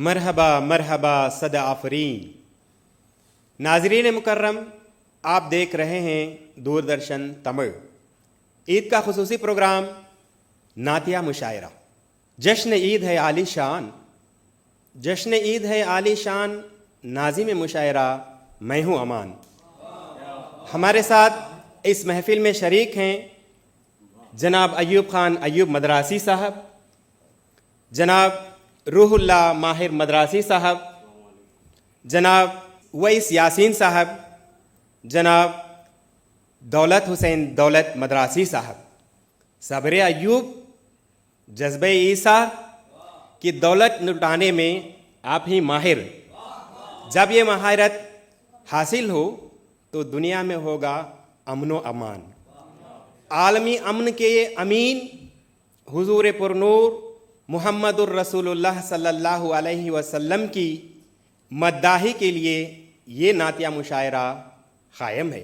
مرحبا مرحبا صد آفرین۔ ناظرین مکرم، آپ دیکھ رہے ہیں دوردرشن تمل۔ عید کا خصوصی پروگرام نعتیہ مشاعرہ۔ جشن عید ہے عالی شان، جشن عید ہے عالی شان، ناظم مشاعرہ میں ہوں امان۔ ہمارے ساتھ اس محفل میں شریک ہیں جناب ایوب خان ایوب مدراسی صاحب، جناب روح اللہ ماہر مدراسی صاحب، جناب ویس یاسین صاحب، جناب دولت حسین دولت مدراسی صاحب۔ صبر ایوب، جذبہ عیسیٰ کی دولت لٹانے میں آپ ہی ماہر۔ جب یہ مہارت حاصل ہو تو دنیا میں ہوگا امن و امان۔ عالمی امن کے امین حضور پرنور محمد الرسول اللہ صلی اللہ علیہ وسلم کی مداحی کے لیے یہ نعتیہ مشاعرہ قائم ہے۔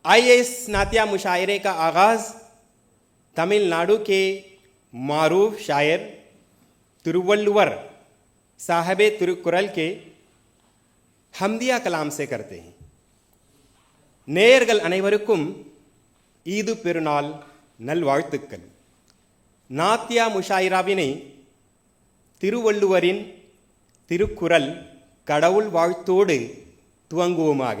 آئیے اس نعتیہ مشاعرے کا آغاز تمل ناڈو کے معروف شاعر تروولور صاحب تروکرل کے حمدیہ کلام سے کرتے ہیں۔ نیرگل انیورکم عید پرنال نلوالتکل۔ نعتیہ مشاعرہ திருவள்ளுவரின் திருக்குறள் கடவுள் வாழ்த்தோடு துவங்குவோமாக।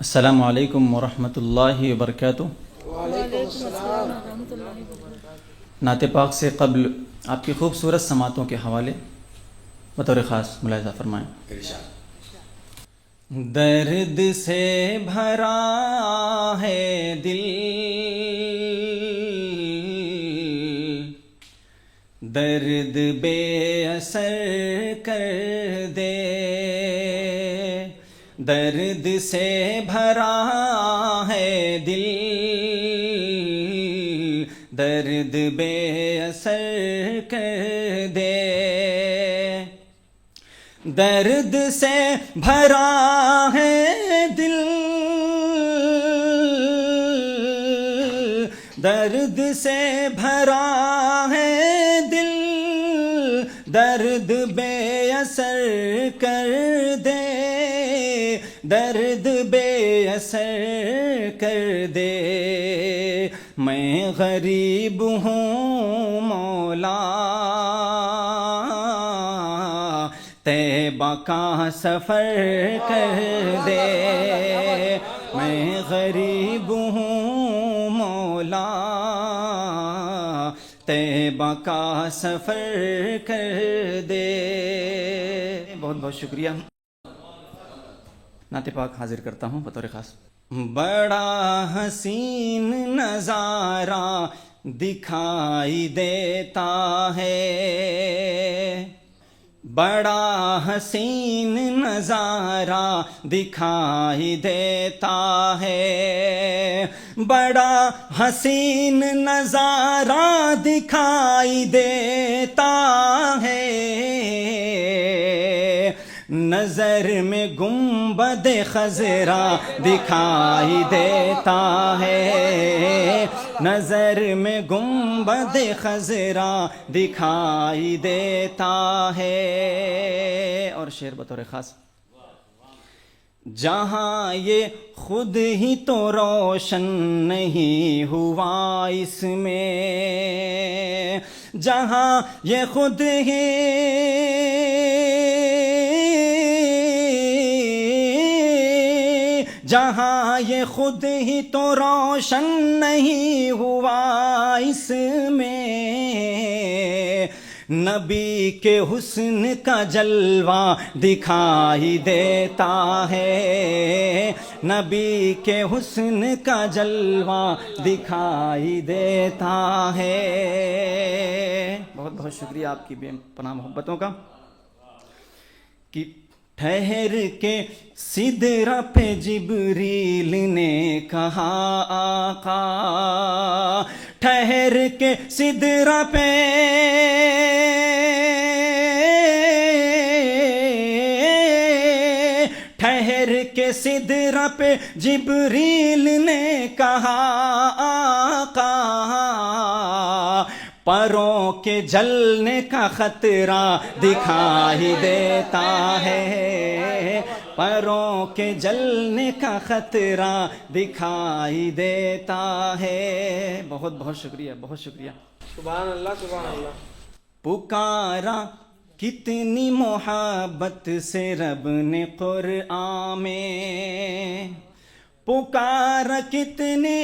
السلام علیکم ورحمۃ اللہ وبرکاتہ۔ وعلیکم السلام ورحمۃ اللہ وبرکاتہ۔ نعت پاک سے قبل آپ کی خوبصورت سماعتوں کے حوالے بطور خاص ملاحظہ فرمائیں۔ ارشاد۔ درد سے بھرا ہے دل، درد بے اثر کر دے، درد سے بھرا ہے دل، درد بے اثر کر دے، درد سے بھرا ہے دل، درد سے بھرا ہے دل، درد بے اثر کر دے، درد بے اثر کر دے، میں غریب ہوں مولا، طیبہ کا سفر کر دے، میں غریب ہوں مولا، طیبہ کا سفر کر دے۔ بہت بہت شکریہ۔ نعت پاک حاضر کرتا ہوں بطور خاص۔ بڑا حسین نظارہ دکھائی دیتا ہے، بڑا حسین نظارہ دکھائی دیتا ہے، بڑا حسین نظارہ دکھائی دیتا ہے، نظر میں گنبد خضرا دکھائی دیتا ہے، نظر میں گنبد خضرا دکھائی دیتا ہے۔ اور شعر بطور خاص۔ جہاں یہ خود ہی تو روشن نہیں ہوا اس میں، جہاں یہ خود ہی جہاں یہ خود ہی تو روشن نہیں ہوا اس میں، نبی کے حسن کا جلوہ دکھائی دیتا ہے، نبی کے حسن کا جلوہ دکھائی دیتا ہے۔ بہت بہت شکریہ آپ کی بے پناہ محبتوں کا۔ کہ ٹھہر کے سدرہ پہ جبریل نے کہا آقا، ٹھہر کے سدرہ پہ ٹھہر کے سدرہ پہ جبریل نے کہا آقا، پروں کے جلنے کا خطرہ دکھائی دیتا ہے، پروں کے جلنے کا خطرہ دکھائی دیتا ہے۔ بہت بہت شکریہ، بہت شکریہ۔ سبحان اللہ سبحان اللہ۔ پکارا کتنی محبت سے رب نے قرآن میں، پکارا کتنی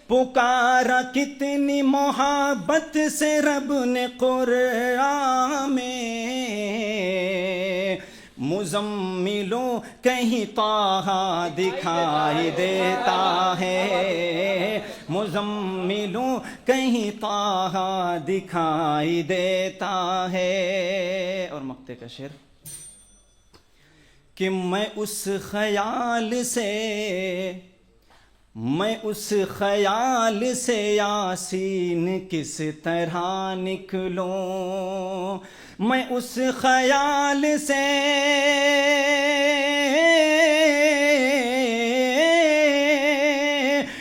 پکارا کتنی محبت سے رب نے قرآن میں، مزملو کہیں طٰہٰ دکھائی دیتا ہے، مزملو کہیں طٰہٰ دکھائی دیتا ہے۔ اور مقطع کا شعر کہ میں اس خیال سے یاسین کس طرح نکلوں، میں اس خیال سے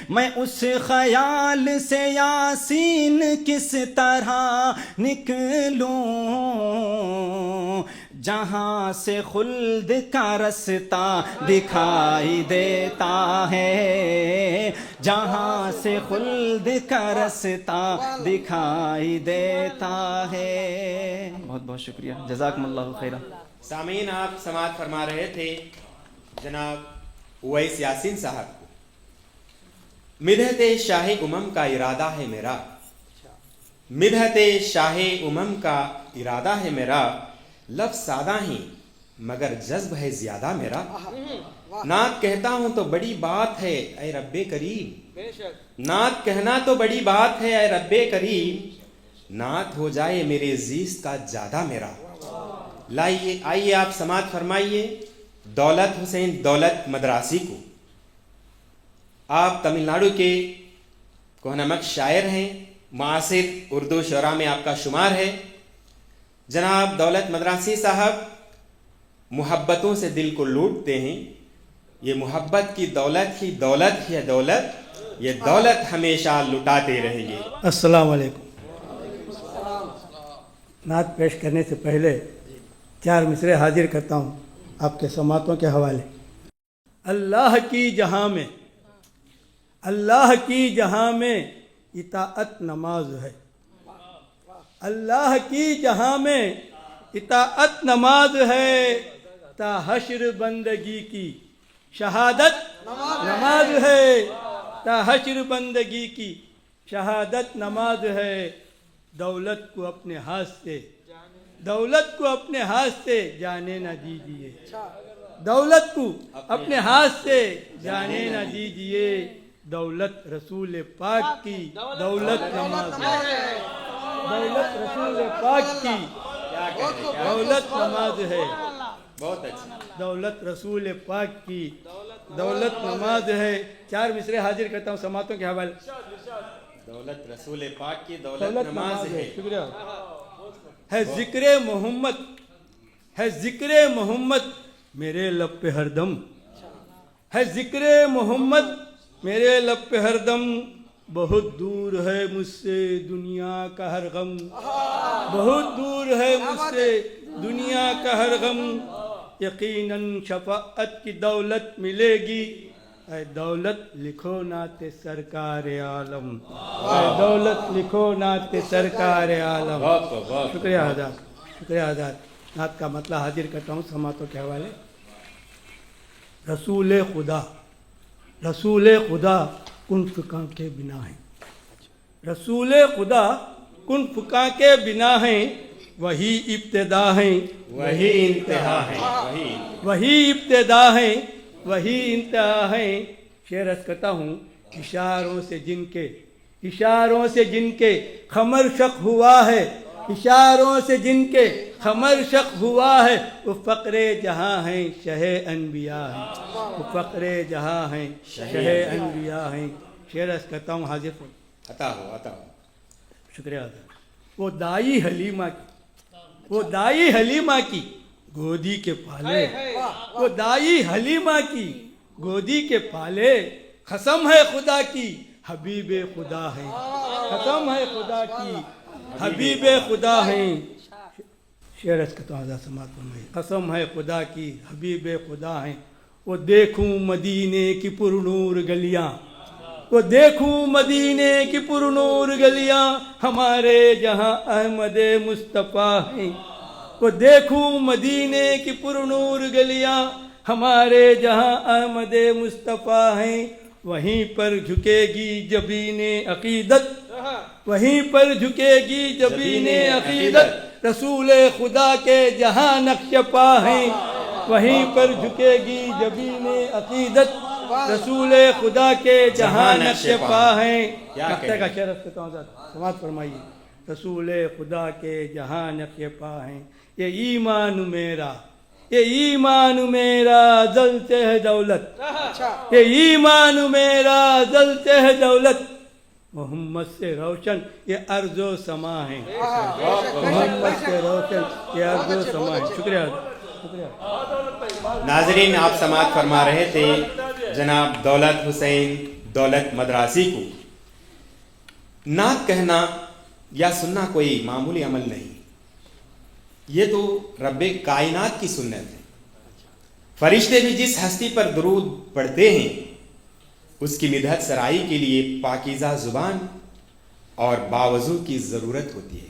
میں اس خیال سے یاسین کس طرح نکلوں، جہاں سے خلد کا رستہ دکھائی دیتا ہے، جہاں سے خلد کا رستہ دکھائی دیتا ہے۔ بہت بہت شکریہ، جزاکم اللہ خیرہ۔ سامعین، آپ سماعت فرما رہے تھے جناب اویس یاسین صاحب کو۔ مدحت شاہ امم کا ارادہ ہے میرا، مدحت شاہ امم کا ارادہ ہے میرا، لفظ سادہ ہی مگر جذب ہے زیادہ میرا۔ نعت کہتا ہوں تو بڑی بات ہے اے رب کریم، بے شک نعت کہنا تو بڑی بات ہے اے رب کریم، نعت ہو جائے میرے زیست کا زیادہ میرا۔ لائیے آئیے آپ سماعت فرمائیے دولت حسین دولت مدراسی کو۔ آپ تمل ناڈو کے کوہنمک شاعر ہیں، معاصر اردو شعراء میں آپ کا شمار ہے۔ جناب دولت مدراسی صاحب محبتوں سے دل کو لوٹتے ہیں، یہ محبت کی دولت ہی دولت ہے دولت، یہ دولت ہمیشہ لٹاتے رہیے۔ السلام علیکم۔ نعت پیش کرنے سے پہلے 4 مصرے حاضر کرتا ہوں آپ کے سماعتوں کے حوالے۔ اللہ کی جہاں میں، اللہ کی جہاں میں اطاعت نماز ہے، اللہ کی جہاں میں اطاعت نماز ہے، تا حشر بندگی کی شہادت نماز ہے، تا حشر بندگی کی شہادت نماز ہے۔ دولت کو اپنے ہاتھ سے، دولت کو اپنے ہاتھ سے جانے نہ دیجیے، دولت کو اپنے ہاتھ سے جانے نہ دیجیے، دولت رسول پاک کی دولت نماز ہے، دولت رسول پاک کی دولت نماز ہے، بہت اچھا، دولت رسول پاک کی دولت نماز ہے۔ 4 مصرے حاضر کرتا ہوں سماعتوں کے حوالے۔ دولت رسول پاک کی دولت نماز ہے۔ شکریہ۔ ہے ذکر محمد، ہے ذکر محمد میرے لب پہ ہر دم، ہے ذکر محمد میرے لب پہ ہر دم، بہت دور ہے مجھ سے دنیا کا ہر غم، بہت دور ہے مجھ سے دنیا کا ہر غم، یقیناً شفاعت کی دولت ملے گی، اے دولت لکھو نعت سرکار عالم، اے دولت لکھو نعت سرکار عالم۔ شکریہ آزاد، شکریہ آزاد۔ نعت کا مطلب حاضر کرتا ہوں سماعتوں کے حوالے۔ رسول خدا، رسول خدا کن فکاں کے بنا ہیں، رسول خدا کن فکاں کے بنا ہیں، وہی ابتدا ہیں وہی انتہا ہے، وہی ابتدا ہیں وہی انتہا ہیں۔ شعر عرض کرتا ہوں، اشاروں سے جن کے، اشاروں سے جن کے خمر شق ہوا ہے، اشاروں سے جن کے خمر شق ہوا ہے، وہ فقر جہاں ہیں شہ انبیاء ہیں، وہ فقر جہاں ہیں شہ انبیاء ہیں۔ شعر عرض کرتا ہوں حاضر پر، عطا ہو عطا ہو۔ شکریہ ادا۔ وہ دائی حلیمہ کی، وہ دائی حلیمہ کی گودی کے پالے، وہ دائی حلیمہ کی گودی کے پالے، قسم ہے خدا کی حبیب خدا ہیں، قسم ہے خدا کی حبیب خدا ہیں۔ شعر اس کا تو آزاد سماعت فرمائیے۔ قسم ہے خدا کی حبیب خدا ہیں، وہ دیکھوں مدینے کی پرنور گلیاں، وہ دیکھوں مدینے کی پرنور گلیاں، ہمارے جہاں احمد مصطفیٰ ہیں، وہ دیکھوں مدینے کی پرنور گلیاں، ہمارے جہاں احمد مصطفیٰ ہیں، وہیں پر جھکے گی جبین عقیدت، وہیں پر جھکے گی جبین عقیدت، رسول خدا کے جہاں نقش پا ہیں، وہیں پر جھکے گی جبین عقیدت، رسول خدا کے جہاں نقش پا ہیں۔ مقطع کا شعر کرتا ہوں، سماعت فرمائیے۔ رسول خدا کے جہاں نقش پا ہیں، یہ ایمان میرا، یہ ایمان میرا ذلت ہے دولت، یہ ایمان میرا ذلت ہے دولت، محمد سے روشن یہ ارض و سما ہے، محمد سے روشن یہ ارض و سما ہے۔ شکریہ، شکریہ۔ ناظرین، آپ سماعت فرما رہے تھے جناب دولت حسین دولت مدراسی کو۔ نعت کہنا یا سننا کوئی معمولی عمل نہیں، یہ تو رب کائنات کی سنت ہے۔ فرشتے بھی جس ہستی پر درود پڑھتے ہیں اس کی مدحت سرائی کے لیے پاکیزہ زبان اور باوضو کی ضرورت ہوتی ہے۔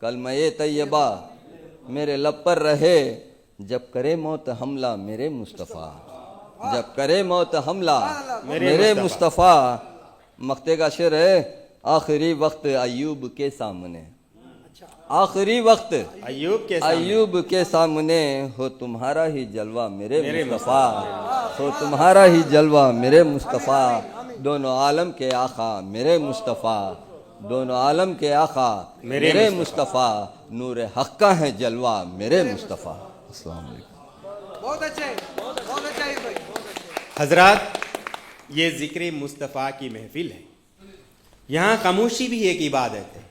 کلمہ طیبہ میرے لب پر رہے، جب کرے موت حملہ میرے مصطفیٰ، جب کرے موت حملہ میرے مصطفیٰ۔ مقطع کا شعر ہے، آخری وقت ایوب کے سامنے، آخری وقت ایوب کے سامنے، ہو تمہارا ہی جلوہ میرے مصطفیٰ، ہو تمہارا ہی جلوہ میرے مصطفیٰ، دونوں عالم کے آقا میرے مصطفیٰ، دونوں عالم کے آقا میرے مصطفیٰ، نور حق کا ہے جلوہ میرے مصطفیٰ۔ السلام علیکم۔ بہت اچھے، بہت اچھا بھائی۔ حضرات، یہ ذکر مصطفیٰ کی محفل ہے، یہاں خاموشی بھی ایک عبادت ہے،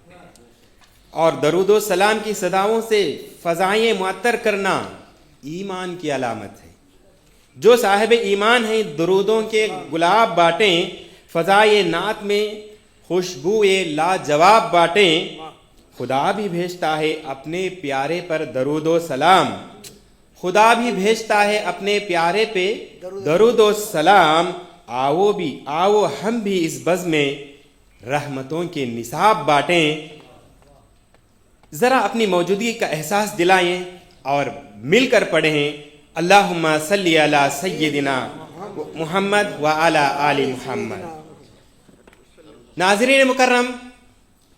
اور درود و سلام کی صداؤں سے فضائیں معطر کرنا ایمان کی علامت ہے۔ جو صاحب ایمان ہیں درودوں کے گلاب بانٹیں، فضائے نعت میں خوشبوئے لاجواب بانٹیں، خدا بھی بھیجتا ہے اپنے پیارے پر درود و سلام، خدا بھی بھیجتا ہے اپنے پیارے پہ درود و سلام، آؤ ہم بھی اس بزم میں رحمتوں کے نصاب بانٹیں۔ ذرا اپنی موجودگی کا احساس دلائیں اور مل کر پڑھیں، اللہم صلی علی سیدنا محمد وعلی آل محمد۔ ناظرین مکرم،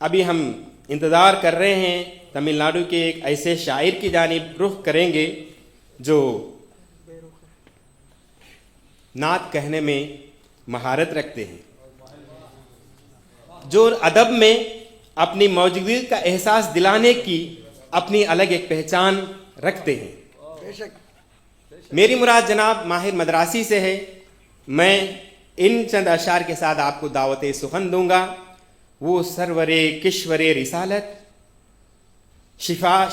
ابھی ہم انتظار کر رہے ہیں تمل ناڈو کے ایک ایسے شاعر کی جانب رخ کریں گے جو نعت کہنے میں مہارت رکھتے ہیں، جو ادب میں اپنی موجودگی کا احساس دلانے کی اپنی الگ ایک پہچان رکھتے ہیں۔ بے شک۔ میری مراد جناب ماہر مدراسی سے ہے۔ میں ان چند اشعار کے ساتھ آپ کو دعوت سخن دوں گا۔ وہ سرور کشور رسالت،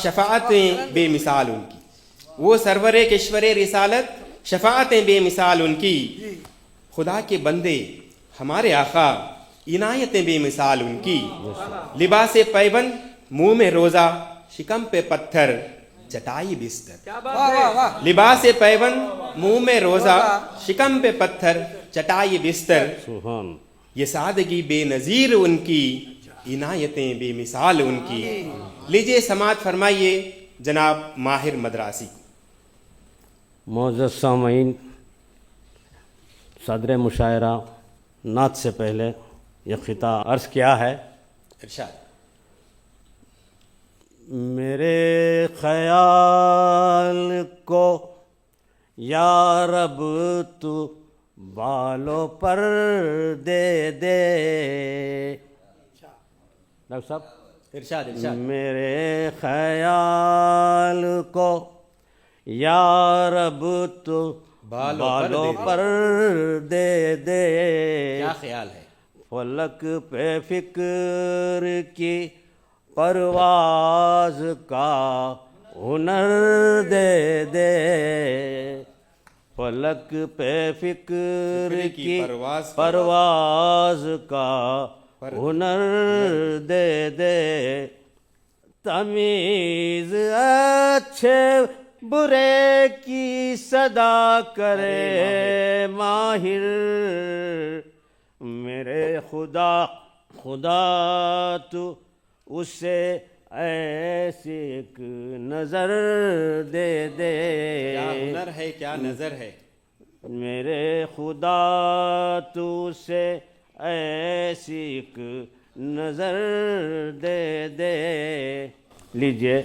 شفاعتیں بے مثال ان کی، وہ سرور کشور رسالت، شفاعتیں بے مثال ان کی، خدا کے بندے ہمارے آقا، عنایتیں بے مثال ان کی، لباس پیبند منہ میں روزہ، شکم پہ پتھر چٹائی بستر، لباس پیبند منہ میں روزہ، شکم پہ پتھر چٹائی بستر، یہ سادگی بے نظیر ان کی، عنایتیں بے مثال ان کی۔ لیجئے سماعت فرمائیے جناب ماہر مدراسی۔ معزز سامعین، صدر مشاعرہ نعت سے پہلے یہ خطاب عرض کیا ہے۔ ارشاد۔ میرے خیال کو یا رب تو بالوں پر دے دے، ڈاکٹر صاحب ارشاد ارشاد۔ میرے خیال کو یا رب تو بالوں پر دے دے، کیا خیال ہے؟ فلک پہ فکر کی پرواز کا ہنر دے دے، فلک پہ فکر کی پرواز کا ہنر دے دے، تمیز اچھے برے کی صدا کرے ماہر، میرے خدا تو اسے ایسی ایک نظر دے دے، کیا ہنر ہے، کیا نظر ہے، میرے خدا تو اسے ایسی ایک نظر دے دے۔ لیجئے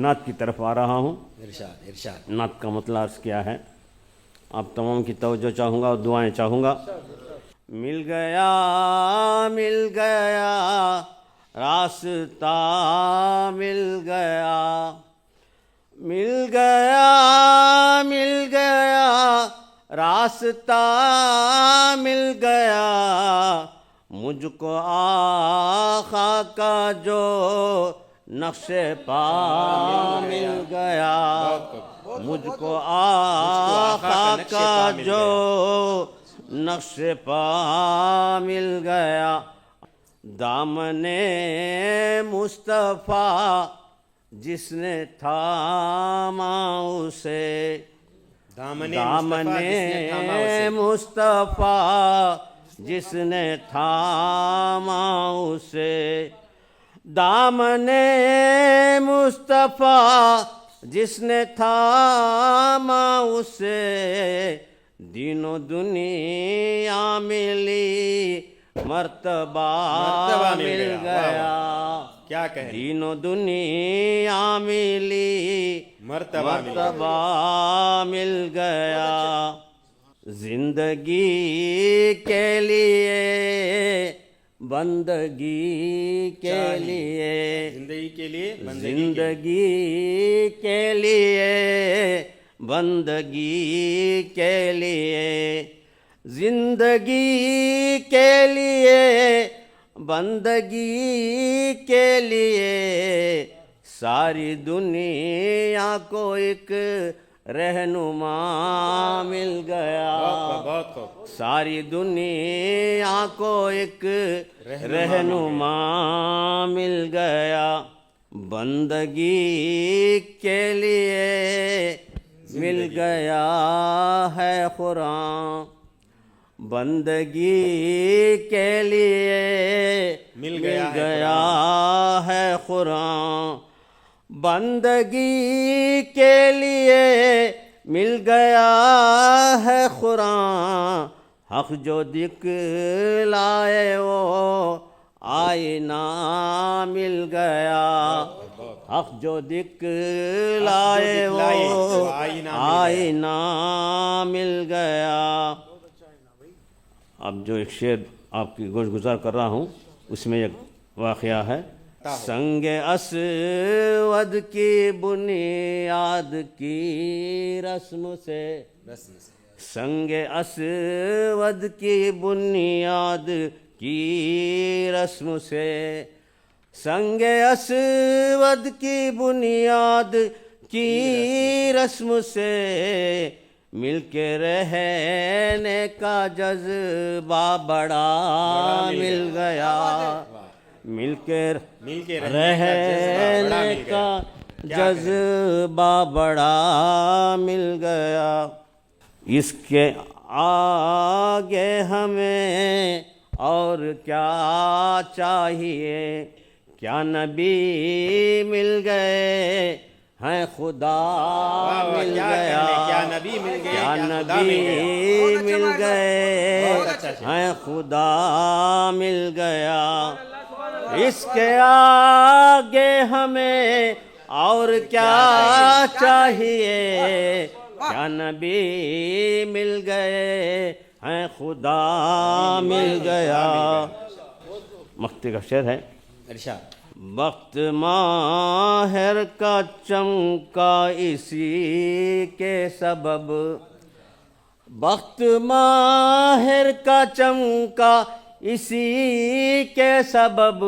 نعت کی طرف آ رہا ہوں۔ ارشاد ارشاد۔ نعت کا مطلب عرض کیا ہے، آپ تمام کی توجہ چاہوں گا اور دعائیں چاہوں گا۔ مل گیا راستہ، مل گیا راستہ، مل گیا مجھ کو آقا کا جو نقش پا مل گیا، مجھ کو آقا کا جو نقش پا مل گیا، دامن مصطفیٰ جس نے تھاما اسے، دامن مصطفیٰ جس نے تھاما اسے، دامنے مصطفیٰ جس نے تھاما اسے دین و دنیا ملی مرتبہ مل گیا کیا کہہ رہے دین و دنیا ملی مرتبہ مل گیا زندگی کے لیے بندگی کے لیے زندگی کے لیے زندگی کے لیے بندگی کے لیے زندگی کے لیے بندگی کے لیے ساری دنیا کو ایک رہنما مل گیا بہت خوب ساری دنیا کو ایک رہنما مل گیا بندگی کے لیے مل گیا ہے قرآن بندگی کے لیے مل گیا ہے قرآن بندگی کے لیے مل گیا ہے قرآن حق جو دکھلائے وہ آئینہ مل گیا حق جو دکھلائے وہ آئینہ مل گیا اب جو ایک شعر آپ کی گوش گزار کر رہا ہوں اس میں ایک واقعہ ہے سنگ اسود کی بنیاد کی رسم سے سنگ اسود کی بنیاد کی رسم سے سنگ اسود کی بنیاد کی رسم سے مل کے رہنے کا جذبہ بڑا مل گیا مل کے رہنے کا جذبہ بڑا مل گیا اس کے آگے ہمیں اور کیا چاہیے کیا نبی مل گئے ہیں خدا مل گیا کیا نبی مل گئے کیا نبی مل گئے ہیں خدا مل گیا اس کے آگے ہمیں اور کیا چاہیے کیا نبی مل گئے ہیں خدا مل گیا مقطع کا شعر ہے ارشاد وقت ماہر کا چمکا اسی کے سبب وقت ماہر کا چمکا اسی کے سبب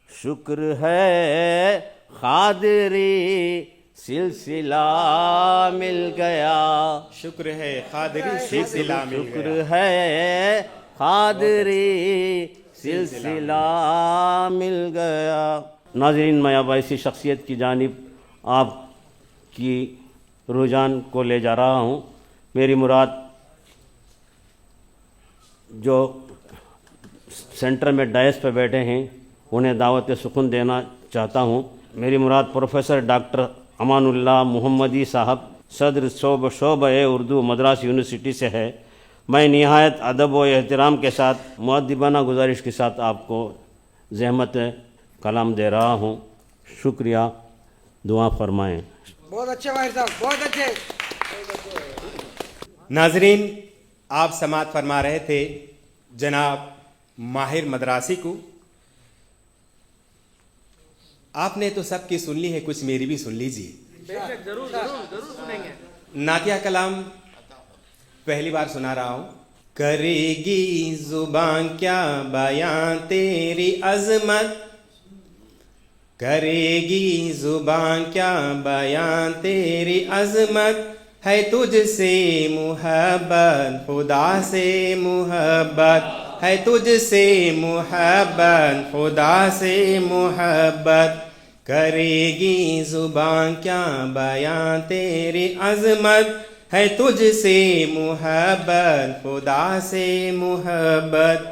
شکر ہے قادری سلسلہ مل گیا شکر ہے قادری سلسلہ مل شکر گیا ہے قادری سلسلہ مل گیا ناظرین میں اب ایسی شخصیت کی جانب آپ کی رجحان کو لے جا رہا ہوں میری مراد جو سینٹر میں ڈائس پہ بیٹھے ہیں انہیں دعوت سخن دینا چاہتا ہوں میری مراد پروفیسر ڈاکٹر امان اللہ محمدی صاحب صدر شعبہ اردو مدراس یونیورسٹی سے ہے میں نہایت ادب و احترام کے ساتھ مؤدبانہ گزارش کے ساتھ آپ کو زحمت کلام دے رہا ہوں شکریہ دعا فرمائیں بہت اچھے بھائی صاحب بہت اچھے ناظرین آپ سماعت فرما رہے تھے جناب ماہر مدراسی کو آپ نے تو سب کی سن لی ہے کچھ میری بھی سن لیجیے نعتیہ کلام پہلی بار سنا رہا ہوں کرے گی زبان کیا بیان تیری عظمت کرے گی زبان کیا بیان تیری عظمت ہے تجھ سے محبت خدا سے محبت ہے تجھ سے محبت خدا سے محبت کرے گی زبان کیا بیان تیری عظمت ہے تجھ سے محبت خدا سے محبت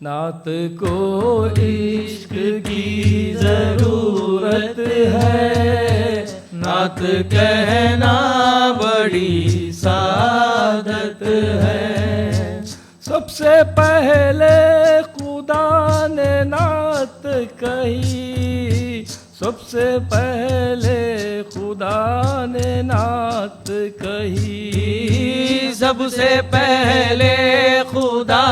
نعت کو عشق کی ضرورت ہے، نعت کہنا بڑی سعادت ہے۔ سب سے پہلے خدا نے نعت کہی، سب سے پہلے خدا نے نعت کہی، سب سے پہلے خدا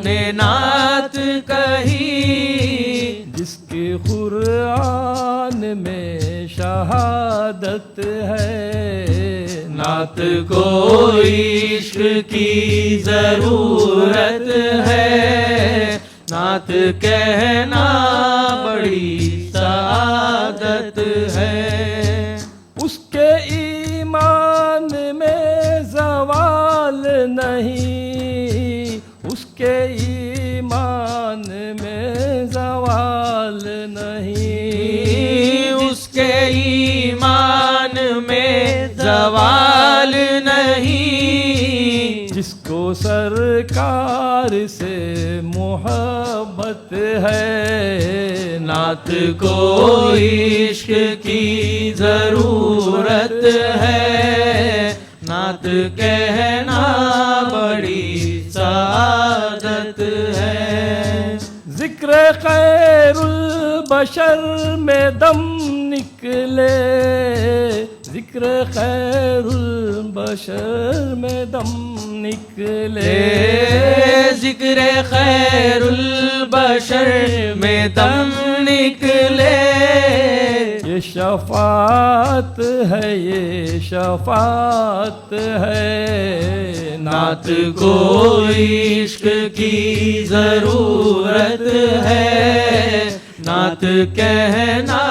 نے نعت کہی، جس کے قرآن میں شہادت ہے۔ نعت کو عشق کی ضرورت ہے، نعت کہنا بڑی سعادت ہے۔ اس کے ایمان میں زوال نہیں، اس کے ایمان میں زوال نہیں، اس کے ایمان میں زوال نہیں، جس کو سرکار سے محبت ہے۔ نعت کو عشق کی ضرورت ہے، نعت کہنا بڑی سعادت ہے۔ ذکر خیر البشر میں دم نکلے، ذکر خیر البشر میں دم نکلے، ذکر خیر البشر میں دم نکلے، یہ شفاعت ہے، یہ شفاعت ہے۔ نعت کو عشق کی ضرورت ہے، نعت کہنا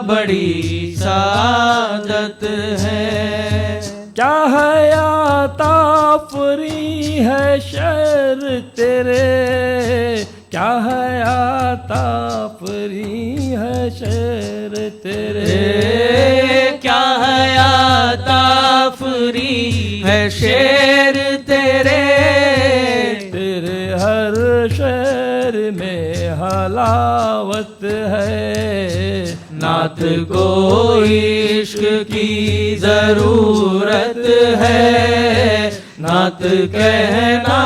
بڑی سعادت ہے۔ کیا حیات آفری ہے شعر تیرے، کیا حیات آفری ہے شعر تیرے، کیا حیات آفری ہے شعر تیرے، تیرے ہر شعر میں حلاوت ہے۔ نعت کو عشق کی ضرورت ہے، نعت کہنا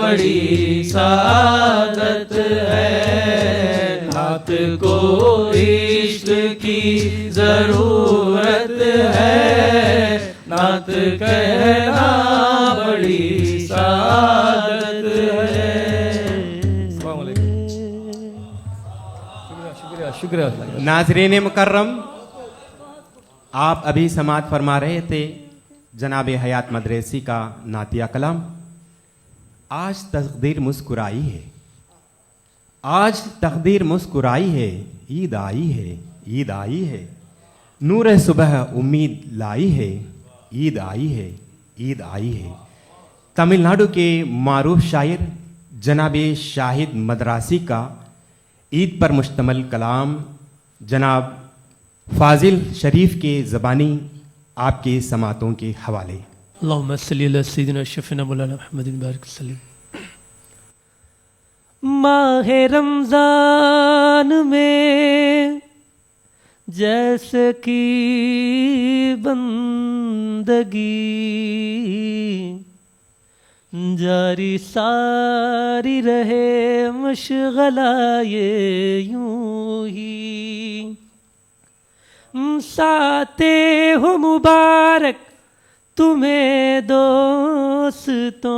بڑی سعادت ہے۔ نعت کو عشق کی ضرورت ہے، نعت کہنا بڑی سعادت ہے۔ السلام علیکم، شکریہ شکریہ شکریہ۔ ناظرین مکرم، آپ ابھی سماعت فرما رہے تھے جناب حیات مدرسی کا نعتیہ کلام۔ آج تقدیر مسکرائی ہے، آج تقدیر مسکرائی ہے، عید آئی ہے، عید آئی ہے، نور صبح امید لائی ہے، عید آئی ہے، عید آئی ہے۔ تمل ناڈو کے معروف شاعر جناب شاہد مدراسی کا عید پر مشتمل کلام جناب فاضل شریف کے زبانی آپ کے سماعتوں کے حوالے۔ اللہم صلی علی سیدنا شفیعنا مولانا محمد بارک وسلم۔ ماہ رمضان میں جیسے کی بندگی جاری ساری رہے مشغلہ یہ یوں ہی، ساتے ہو مبارک تمہیں دوستوں،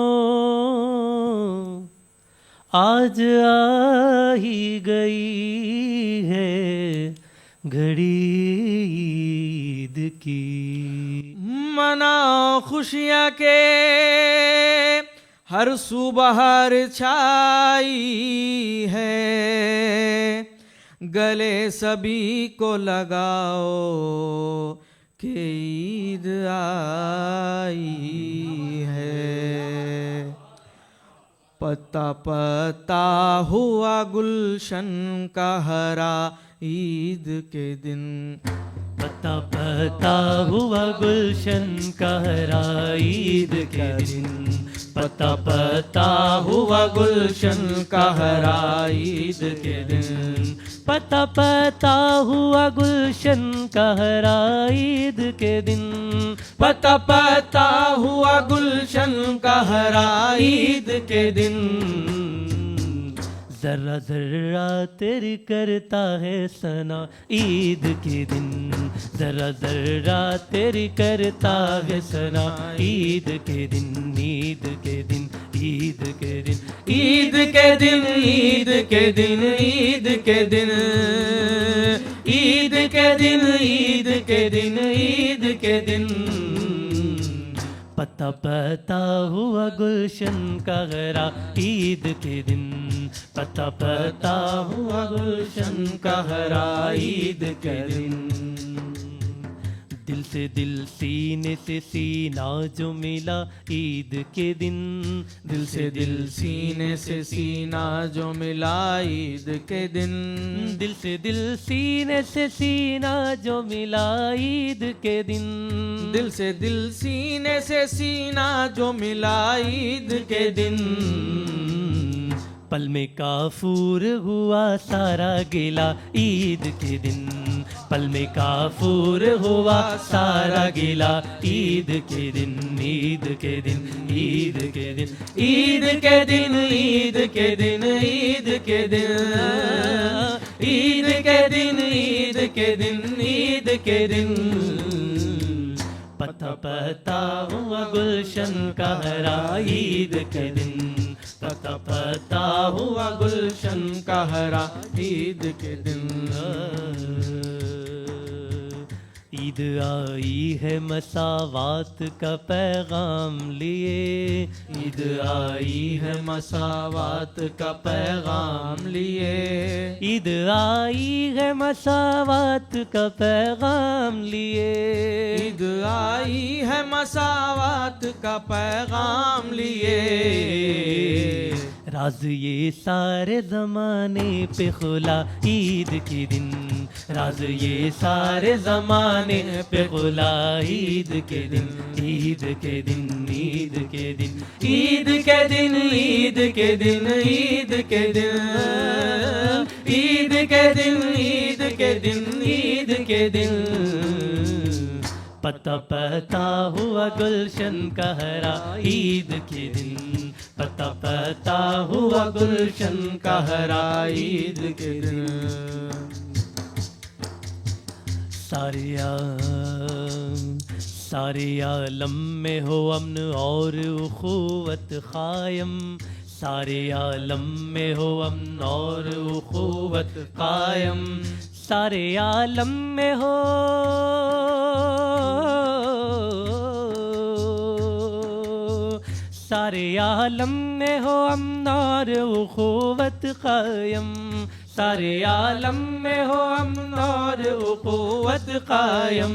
آج آ ہی گئی ہے گھڑی عید کی۔ منا خوشیاں کے ہر سو بہار چھائی ہے، گلے سبھی کو لگاؤ کہ عید آئی ہے۔ پتا پتا ہوا گلشن کا ہرا عید کے دن، پتا پتا ہوا گلشن کا ہرا عید کے دن، پتا پتا ہوا گلشن کا ہرا عید کے دن، پتا پتا ہوا گلشن کا ہرا عید کے دن، پتا پتا ہوا گلشن کا ہرا عید کے دن، ذرہ ذرہ تیری کرتا ہے ثنا عید کے دن، ذرہ ذرہ تیری کرتا ہے ثنا عید کے دن، عید کے دن، عید کے دن، عید کے دن، عید کے دن، عید کے دن، عید کے دن، عید کے دن، عید کے دن، پتا پتا ہوا گلشن کا غرا عید کے دن، پتا پتا ہوا گلشن کا ہرا عید کے دن، دل سے دل سینے سے سینہ جو ملا عید کے دن، دل سے دل سینے سے سینہ جو ملا عید کے دن، دل سے دل سینے سے سینہ جو ملا عید کے دن، دل سے دل سینے سے سینہ جو ملا عید کے دن، پل میں کافور ہوا سارا گیلا عید کے دن، پل میں کافور ہوا سارا گیلا عید کے دن، عید کے دن، عید کے دن، عید کے دن، عید کے دن، عید کے دن، عید کے دن، عید کے دن، عید کے دن، پتا پتا ہوا گلشن کا ہرا عید کے دن، پتا پتا ہوا گلشن کا ہرا عید کے دن، عید آئی ہے مساوات کا پیغام لیے، عید آئی ہے مساوات کا پیغام لیے، عید آئی ہے مساوات کا پیغام لیے، عید آئی ہے مساوات کا پیغام لیے، راز یہ سارے زمانے پہ کھلا عید کے دن، راز یہ سارے زمانے پہ کھلا عید کے دن، عید کے دن، عید کے دن، عید کے دن، عید کے دن، عید کے دن، عید کے دن، عید کے دن، عید کے دن، پتا پتا ہوا گلشن کا ہرا عید کے دن، پتا پتا ہوا گلشن کا ہرا عید کے دن، سارے عالم میں ہو امن اور اخوت قائم، سارے عالم میں ہو امن اور اخوت قائم، سارے عالم میں ہو سارے عالم میں ہو امن اور اخوت قائم، سارے عالم میں ہو امن اور اخوت قائم،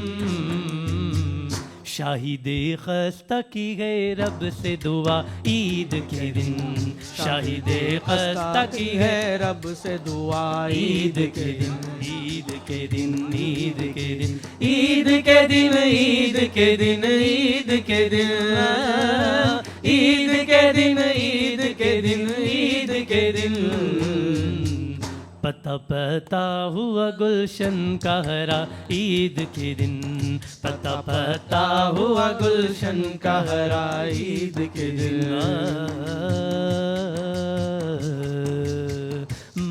شاہد خستہ کی ہے رب سے دعا عید کے دن، شاہد خستہ کی ہے رب سے دعا عید کے دن، عید کے دن، عید کے دن، عید کے دن، عید کے دن، عید کے دن، عید کے دن، عید کے دن، عید کے دن، پتا پتا ہوا گلشن کا ہرا عید کے دن، پتا پتا ہوا گلشن کا ہرا عید کے دن،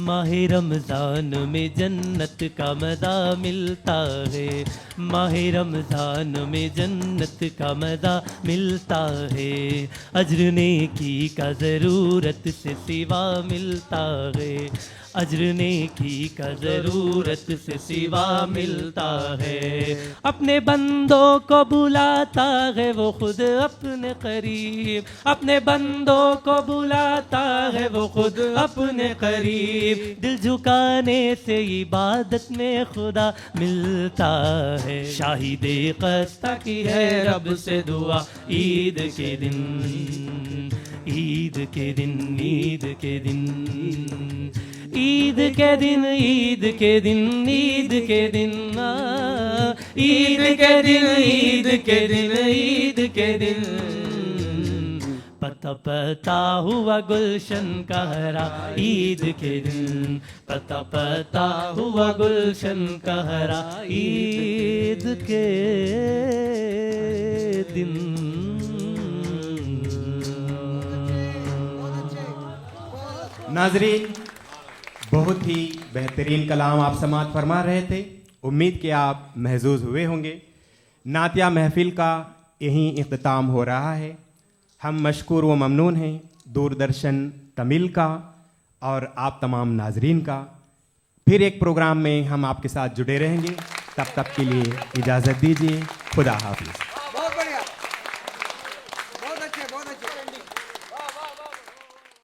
ماہ رمضان میں جنت کا مزہ ملتا ہے، ماہ رمضان میں جنت کا مزہ ملتا ہے، اجر نیکی کا ضرورت سے سوا ملتا ہے، اجر نیکی کا ضرورت سے سوا ملتا ہے، اپنے بندوں کو بلاتا ہے وہ خود اپنے قریب، اپنے بندوں کو بلاتا ہے وہ خود اپنے قریب، دل جھکانے سے عبادت میں خدا ملتا ہے، شاہد قصہ کی ہے رب سے دعا عید کے دن، عید کے دن، عید کے دن، عید کے دن، عید کے دن، عید کے دن، عید کے دن، عید کے دن، عید کے دن، پتا پتا ہوا گلشن کا ہرا عید کے دن پتا پتا ہوا گلشن کا ہرا عید کے دن ناظرین، بہت ہی بہترین کلام آپ سماعت فرما رہے تھے. امید کہ آپ محظوظ ہوئے ہوں گے. نعتیہ محفل کا یہیں اختتام ہو رہا ہے. ہم مشکور و ممنون ہیں دوردرشن تمل کا اور آپ تمام ناظرین کا. پھر ایک پروگرام میں ہم آپ کے ساتھ جڑے رہیں گے. تب تک کے لیے اجازت دیجیے. خدا حافظ.